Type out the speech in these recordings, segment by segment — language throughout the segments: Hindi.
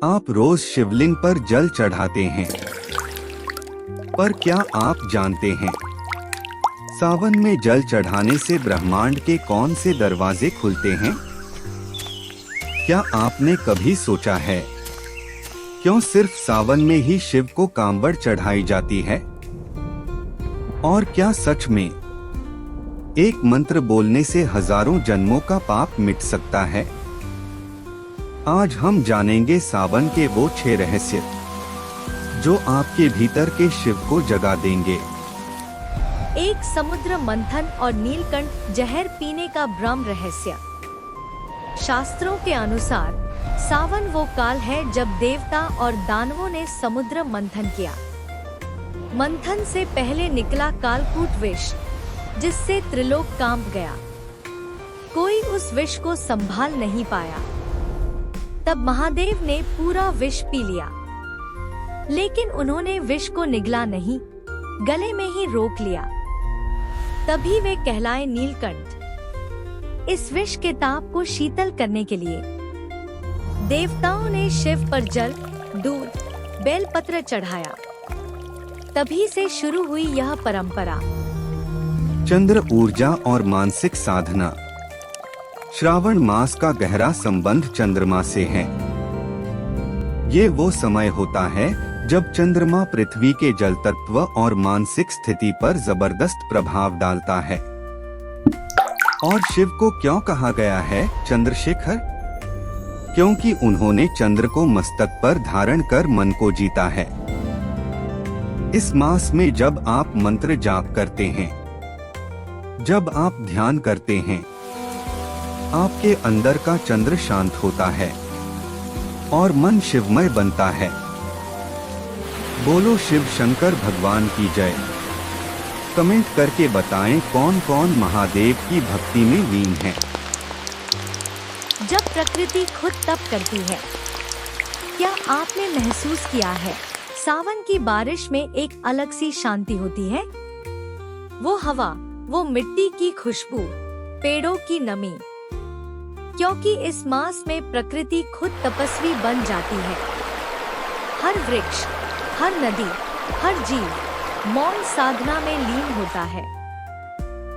आप रोज शिवलिंग पर जल चढ़ाते हैं, पर क्या आप जानते हैं सावन में जल चढ़ाने से ब्रह्मांड के कौन से दरवाजे खुलते हैं? क्या आपने कभी सोचा है क्यों सिर्फ सावन में ही शिव को कांवड़ चढ़ाई जाती है? और क्या सच में एक मंत्र बोलने से हजारों जन्मों का पाप मिट सकता है? आज हम जानेंगे सावन के वो 6 रहस्य जो आपके भीतर के शिव को जगा देंगे। एक समुद्र मंथन और नीलकंठ जहर पीने का ब्रह्म रहस्य। शास्त्रों के अनुसार सावन वो काल है जब देवता और दानवों ने समुद्र मंथन किया। मंथन से पहले निकला कालकूट विष, जिससे त्रिलोक कांप गया। कोई उस विष को संभाल नहीं पाया। तब महादेव ने पूरा विष पी लिया, लेकिन उन्होंने विष को निगला नहीं, गले में ही रोक लिया। तभी वे कहलाए नीलकंठ। इस विष के ताप को शीतल करने के लिए देवताओं ने शिव पर जल, दूध, बेलपत्र चढ़ाया। तभी से शुरू हुई यह परंपरा। चंद्र ऊर्जा और मानसिक साधना। श्रावण मास का गहरा संबंध चंद्रमा से है। ये वो समय होता है जब चंद्रमा पृथ्वी के जल तत्व और मानसिक स्थिति पर जबरदस्त प्रभाव डालता है। और शिव को क्यों कहा गया है चंद्रशेखर? क्योंकि उन्होंने चंद्र को मस्तक पर धारण कर मन को जीता है। इस मास में जब आप मंत्र जाप करते हैं, जब आप ध्यान करते हैं, आपके अंदर का चंद्र शांत होता है और मन शिवमय बनता है। बोलो शिव शंकर भगवान की जय। कमेंट करके बताएं कौन कौन महादेव की भक्ति में लीन है। जब प्रकृति खुद तप करती है, क्या आपने महसूस किया है सावन की बारिश में एक अलग सी शांति होती है? वो हवा, वो मिट्टी की खुशबू, पेड़ों की नमी। क्योंकि इस मास में प्रकृति खुद तपस्वी बन जाती है। हर वृक्ष, हर नदी, हर जीव मौन साधना में लीन होता है।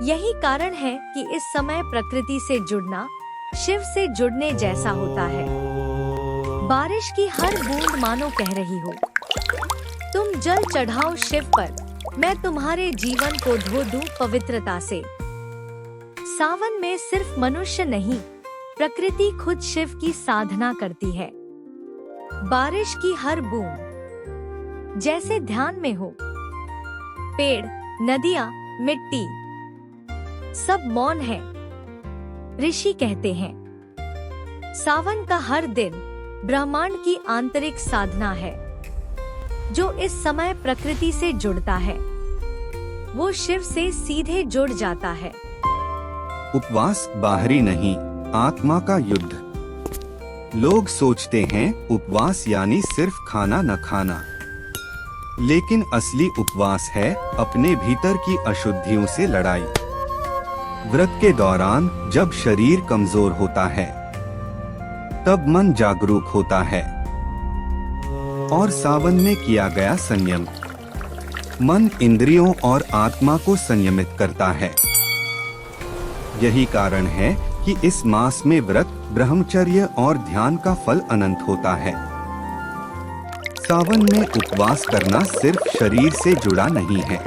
यही कारण है कि इस समय प्रकृति से जुड़ना शिव से जुड़ने जैसा होता है। बारिश की हर बूंद मानो कह रही हो, तुम जल चढ़ाओ शिव पर, मैं तुम्हारे जीवन को धो दूं पवित्रता से। सावन में सिर्फ मनुष्य नहीं, प्रकृति खुद शिव की साधना करती है। बारिश की हर बूंद जैसे ध्यान में हो। पेड़, नदियाँ, मिट्टी सब मौन है। ऋषि कहते हैं सावन का हर दिन ब्रह्मांड की आंतरिक साधना है। जो इस समय प्रकृति से जुड़ता है, वो शिव से सीधे जुड़ जाता है। उपवास बाहरी नहीं, आत्मा का युद्ध। लोग सोचते हैं उपवास यानी सिर्फ खाना न खाना, लेकिन असली उपवास है अपने भीतर की अशुद्धियों से लड़ाई। व्रत के दौरान जब शरीर कमजोर होता है, तब मन जागरूक होता है। और सावन में किया गया संयम मन, इंद्रियों और आत्मा को संयमित करता है। यही कारण है कि इस मास में व्रत, ब्रह्मचर्य और ध्यान का फल अनंत होता है। सावन में उपवास करना सिर्फ शरीर से जुड़ा नहीं है,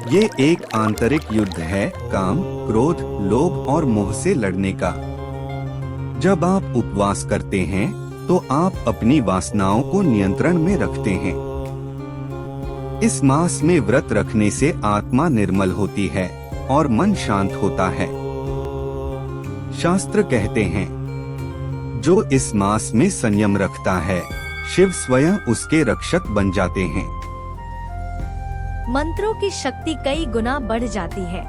ये एक आंतरिक युद्ध है काम, क्रोध, लोभ और मोह से लड़ने का। जब आप उपवास करते हैं तो आप अपनी वासनाओं को नियंत्रण में रखते हैं। इस मास में व्रत रखने से आत्मा निर्मल होती है और मन शांत होता है। शास्त्र कहते हैं जो इस मास में संयम रखता है, शिव स्वयं उसके रक्षक बन जाते हैं। मंत्रों की शक्ति कई गुना बढ़ जाती है।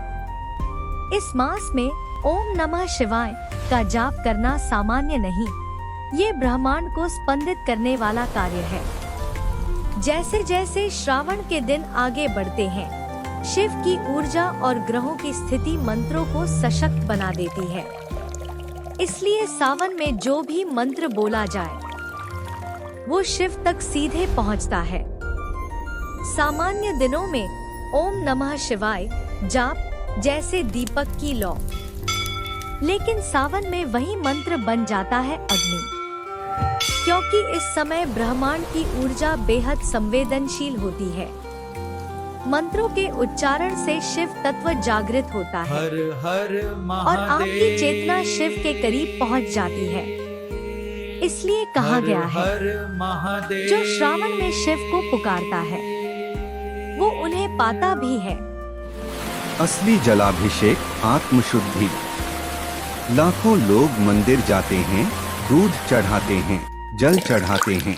इस मास में ओम नमः शिवाय का जाप करना सामान्य नहीं, ये ब्रह्मांड को स्पंदित करने वाला कार्य है। जैसे जैसे श्रावण के दिन आगे बढ़ते हैं, शिव की ऊर्जा और ग्रहों की स्थिति मंत्रों को सशक्त बना देती है। इसलिए सावन में जो भी मंत्र बोला जाए, वो शिव तक सीधे पहुंचता है। सामान्य दिनों में ओम नमः शिवाय जाप जैसे दीपक की लौ, लेकिन सावन में वही मंत्र बन जाता है अग्नि, क्योंकि इस समय ब्रह्मांड की ऊर्जा बेहद संवेदनशील होती है। मंत्रों के उच्चारण से शिव तत्व जागृत होता है हर हर और आपकी चेतना शिव के करीब पहुंच जाती है। इसलिए कहा गया है, महादेव जो श्रावण में शिव को पुकारता है वो उन्हें पाता भी है। असली जलाभिषेक आत्मशुद्धि। लाखों लोग मंदिर जाते हैं, दूध चढ़ाते हैं, जल चढ़ाते हैं,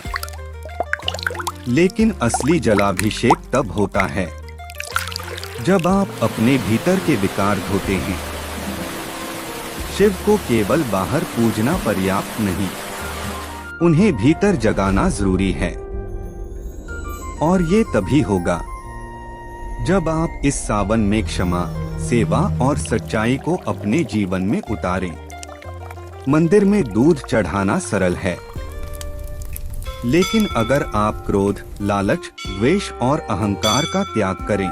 लेकिन असली जलाभिषेक तब होता है जब आप अपने भीतर के विकार धोते हैं। शिव को केवल बाहर पूजना पर्याप्त नहीं, उन्हें भीतर जगाना जरूरी है। और ये तभी होगा जब आप इस सावन में क्षमा, सेवा और सच्चाई को अपने जीवन में उतारें। मंदिर में दूध चढ़ाना सरल है, लेकिन अगर आप क्रोध, लालच, द्वेष और अहंकार का त्याग करें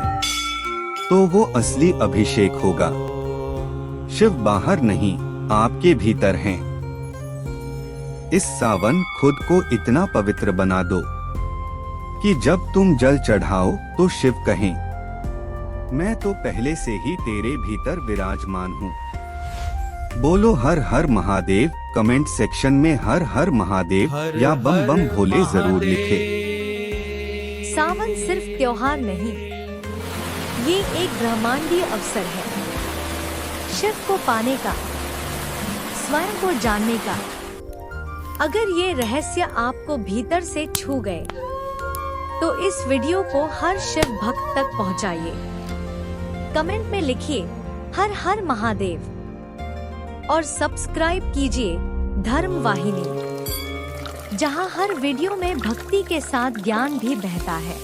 तो वो असली अभिषेक होगा। शिव बाहर नहीं, आपके भीतर हैं। इस सावन खुद को इतना पवित्र बना दो कि जब तुम जल चढ़ाओ तो शिव कहें, मैं तो पहले से ही तेरे भीतर विराजमान हूँ। बोलो हर हर महादेव। कमेंट सेक्शन में हर हर महादेव या बम बम भोले जरूर लिखे। सावन सिर्फ त्योहार नहीं, ये एक ब्रह्मांडीय अवसर है शिव को पाने का, स्वयं को जानने का। अगर ये रहस्य आपको भीतर से छू गए तो इस वीडियो को हर शिव भक्त तक पहुंचाइए। कमेंट में लिखिए हर हर महादेव और सब्सक्राइब कीजिए धर्म वाहिनी, जहां हर वीडियो में भक्ति के साथ ज्ञान भी बहता है।